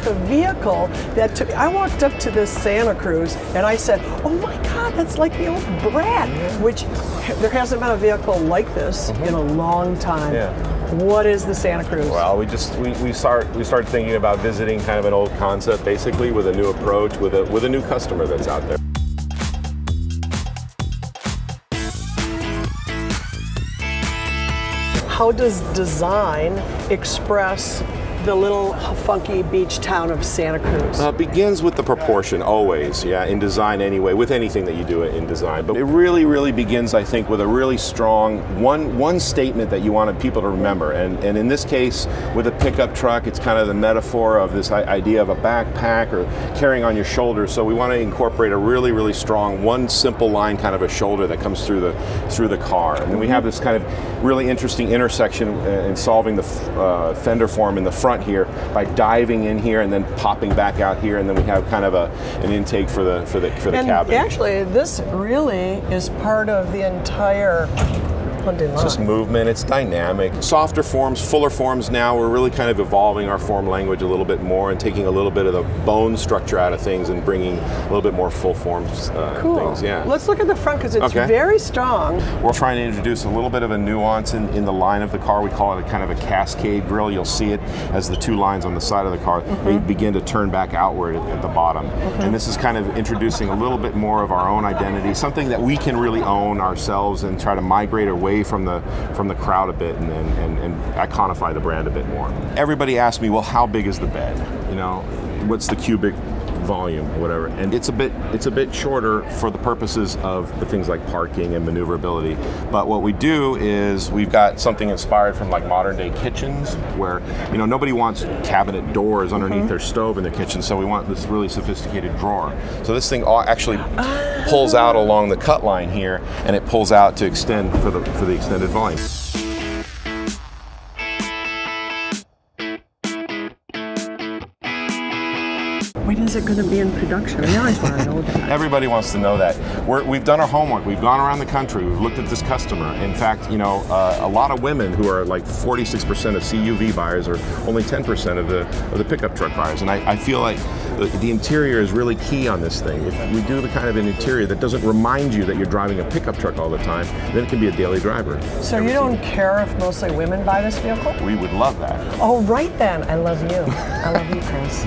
a vehicle that took, I walked up to this Santa Cruz and I said, oh my God, that's like the old Brat, which there hasn't been a vehicle like this in a long time. What is the Santa Cruz? Well, we started thinking about visiting kind of an old concept, basically, with a new approach, with a new customer that's out there. How does design express the little funky beach town of Santa Cruz? It begins with the proportion, always, in design anyway, with anything that you do in design. But it really begins, I think, with a really strong one statement that you wanted people to remember. And in this case, with a pickup truck, it's kind of the metaphor of this idea of a backpack or carrying on your shoulders. So we want to incorporate a really strong, one simple line kind of a shoulder that comes through the car. And then we have this kind of really interesting intersection in solving the fender form in the front here by diving in here and then popping back out here, and then we have kind of an intake for the cabin. Actually, this really is part of the entire Hyundai line. It's just movement, it's dynamic. Softer forms, fuller forms now. We're really kind of evolving our form language a little bit more and taking a little bit of the bone structure out of things and bringing a little bit more full forms things. Yeah. Let's look at the front because it's very strong. We're trying to introduce a little bit of a nuance in the line of the car. We call it a kind of a cascade grille. You'll see it as the two lines on the side of the car they begin to turn back outward at the bottom. And this is kind of introducing a little bit more of our own identity, something that we can really own ourselves and try to migrate away from the crowd a bit and iconify the brand a bit more. Everybody asks me, well, how big is the bed? You know, what's the cubic volume or whatever, and it's a bit shorter for the purposes of the things like parking and maneuverability. But what we do is we've got something inspired from like modern day kitchens where, you know, nobody wants cabinet doors underneath their stove in their kitchen, so we want this really sophisticated drawer. So this thing actually pulls out along the cut line here, and it pulls out to extend for the extended volume. When is it going to be in production? I always want to know that. Everybody wants to know that. We've done our homework. We've gone around the country. We've looked at this customer. In fact, you know, a lot of women who are like 46% of CUV buyers are only 10% of the pickup truck buyers. And I feel like the interior is really key on this thing. If we do the kind of an interior that doesn't remind you that you're driving a pickup truck all the time, then it can be a daily driver. So you don't care if mostly women buy this vehicle? We would love that. Oh, right then. I love you. I love you, Chris.